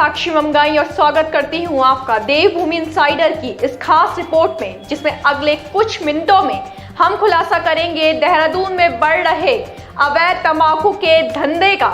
साक्षी मंगाई और स्वागत करती हूं आपका देवभूमि इनसाइडर की इस खास रिपोर्ट में, जिसमें अगले कुछ मिनटों में हम खुलासा करेंगे देहरादून में बढ़ रहे अवैध तंबाकू के धंधे का।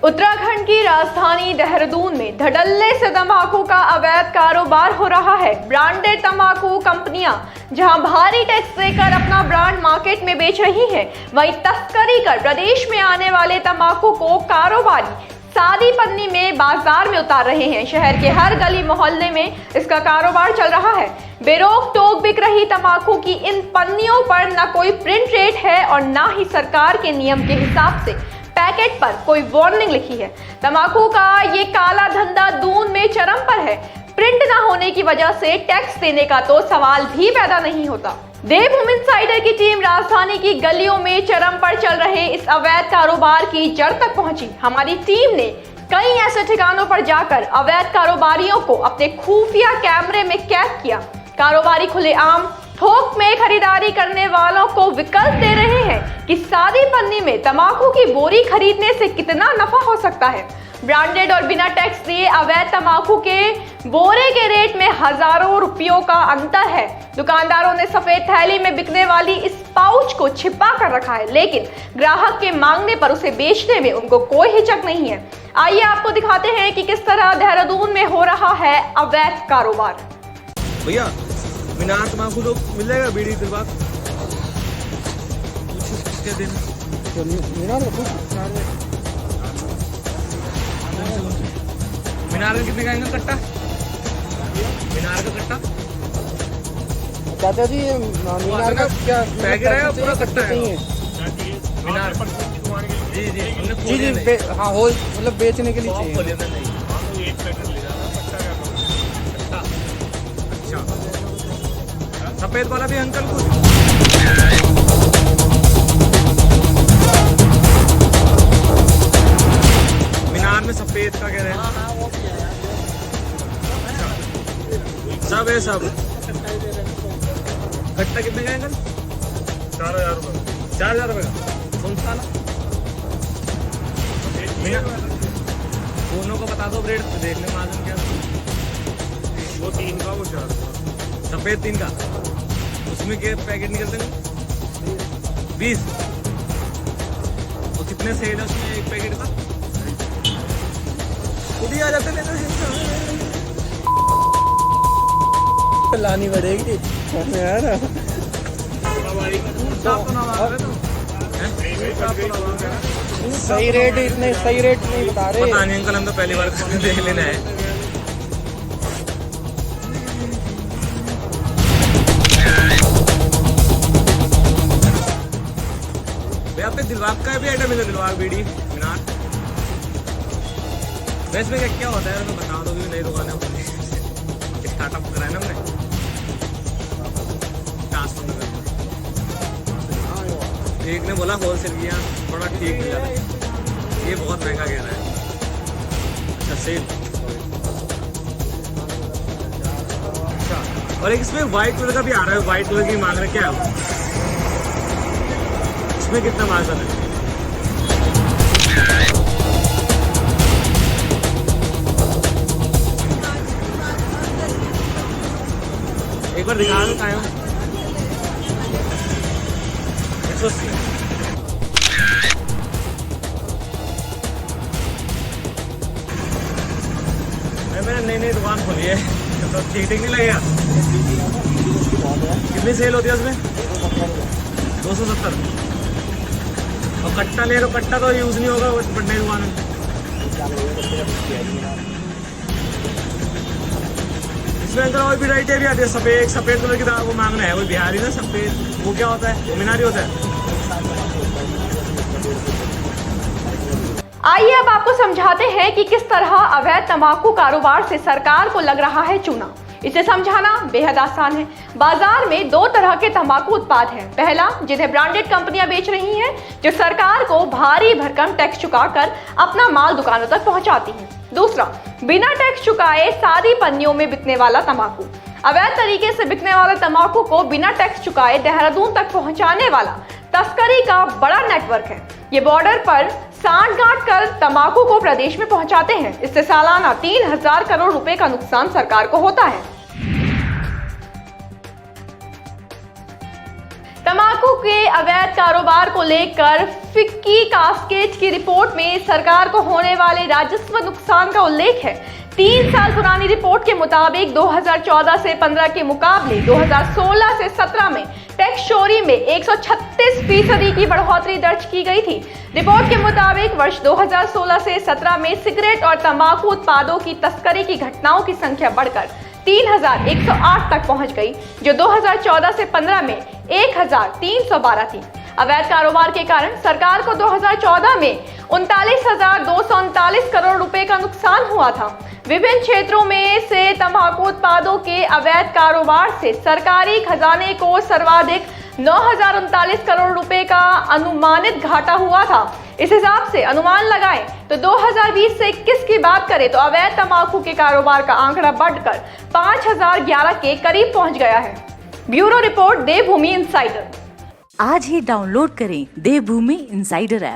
उत्तराखंड की राजधानी देहरादून में धड़ल्ले से तंबाकू का अवैध कारोबार हो रहा है। ब्रांडेड तंबाकू कंपनियां जहां भारी टैक्स देकर अपना ब्रांड मार्केट में बेच रही हैं, वहीं तस्करी कर प्रदेश में आने वाले तंबाकू को कारोबारी सादी पन्नी में बाजार में उतार रहे हैं। शहर के हर गली मोहल्ले में इसका कारोबार चल रहा है। बेरोक टोक बिक रही तंबाकू की इन पन्नियों पर न कोई प्रिंट रेट है और न ही सरकार के नियम के हिसाब से पैकेट पर कोई वार्निंग लिखी है। तंबाकू का ये काला धंधा दून में चरम पर है। प्रिंट न होने की वजह से टैक्स देने का तो सवाल भी पैदा नहीं होता। देवभूमि इनसाइडर की टीम राजधानी की गलियों में चरम पर चल रहे इस अवैध कारोबार की जड़ तक पहुंची। हमारी टीम ने कई ऐसे ठिकानों पर जाकर अवैध कारोबारियों को अपने खुफिया कैमरे में कैद किया। कारोबारी खुलेआम थोक में खरीदारी करने वालों को विकल्प दे रहे हैं कि सादी पन्नी में तंबाकू की बोरी खरीदने से कितना नफा हो सकता है। ब्रांडेड और बिना टैक्स दिए अवैध तंबाकू के बोरे के रेट में हजारों रुपयों का अंतर है। दुकानदारों ने सफेद थैली में बिकने वाली इस पाउच को छिपा कर रखा है, लेकिन ग्राहक के मांगने पर उसे बेचने में उनको कोई हिचक नहीं है। आइए आपको दिखाते हैं कि किस तरह देहरादून में हो रहा है अवैध कारोबार। भैया मीनार तंबाकू तो मिल जाएगा, बीड़ी के बाद कितने दिन मीनार का कितने का आएगा कट्टा? मीनार का कट्टा चाचा जी, मीनार का क्या पैकेट है? पूरा कट्टा है मीनार? जी जी हमने जी हाँ, होल मतलब बेचने के लिए चाहिए। अच्छा, सफेद वाला भी अंकल कुछ मीनार में सफेद का कह रहे हैं? सब है सब। कट्टा कितने का अंकल? 4000 रुपये। 4000 रुपये का कौन सा? दोनों को बता दो रेट, देखने मालूम क्या। वो 3 का, वो 4 का। सफेद 3 का। उसमें क्या पैकेट निकलते हैं? 20। और कितने सेल है उसमें एक पैकेट का? खुद ही आ जाते हैं। लानी पड़ेगी यार। सही रेट इतने सही रेट नहीं बता रहे। पता नहीं अंकल, हम तो पहली बार देख लेना है। भैया आपके दिलवाग का भी आइटम है? दिलवाग बीड़ी मीनार वैसे में क्या होता है? तो बता दो, भी नई दुकान है, स्टार्टअप करा है ना हमने। एक ने बोला होलसेल किया थोड़ा ठीक मिल जाता है, ये बहुत महंगा कह रहा है। अच्छा सेल। अच्छा, और एक इसमें व्हाइट कलर का भी आ रहा है, व्हाइट कलर की मांग रहे क्या है? इसमें कितना मार्जिन है? एक बार दिखा देता है। 180। मैंने नई नई दुकान खोली है तो ठीक नहीं लगेगा। कितनी सेल होती है उसमें? 270। और कट्टा ले लो, कट्टा तो यूज नहीं होगा नई दुकान में। इसमें अंदर और भी वैरायटी भी आती है। सफेद कलर की वो मांगना है, वो बिहारी ना सफेद, वो क्या होता है? वो मीनारी होता है। आइए अब आपको समझाते हैं कि किस तरह अवैध तंबाकू कारोबार से सरकार को लग रहा है चूना। इसे समझाना बेहद आसान है। बाजार में 2 तरह के तंबाकू उत्पाद हैं। पहला, जिन्हें ब्रांडेड कंपनियां बेच रही हैं, जो सरकार को भारी भरकम टैक्स चुकाकर अपना माल दुकानों तक पहुंचाती हैं। दूसरा, बिना टैक्स चुकाए सादी पन्नियों में बिकने वाला तंबाकू। अवैध तरीके से बिकने वाले तंबाकू को बिना टैक्स चुकाए देहरादून तक पहुंचाने वाला तस्करी का बड़ा नेटवर्क है। ये बॉर्डर पर सांठगांठ कर तंबाकू को प्रदेश में पहुंचाते हैं। इससे सालाना 3000 करोड़ रुपए का नुकसान सरकार को होता है। तंबाकू के अवैध कारोबार को लेकर फिक्की कास्केट की रिपोर्ट में सरकार को होने वाले राजस्व नुकसान का उल्लेख है। 3 साल पुरानी रिपोर्ट के मुताबिक 2014 से 15 के मुकाबले 2016 से 17 में टैक्स चोरी में 136% की बढ़ोतरी दर्ज की गई थी। रिपोर्ट के मुताबिक वर्ष 2016 से 17 में सिगरेट और तंबाकू उत्पादों की तस्करी की घटनाओं की संख्या बढ़कर 3108 तक पहुंच गई, जो 2014 से 15 में 1312 थी। अवैध कारोबार के कारण सरकार को 2014 में 39,239 करोड़ रुपए का नुकसान हुआ था। विभिन्न क्षेत्रों में से तंबाकू उत्पादों के अवैध कारोबार से सरकारी खजाने को सर्वाधिक 9,039 करोड़ रुपए का अनुमानित घाटा हुआ था। इस हिसाब से अनुमान लगाएं तो 2020 से 21 की बात करें तो अवैध तंबाकू के कारोबार का आंकड़ा बढ़कर 5,011 के करीब पहुंच गया है। ब्यूरो रिपोर्ट देवभूमि इंसाइडर। आज ही डाउनलोड करें देवभूमि इंसाइडर ऐप।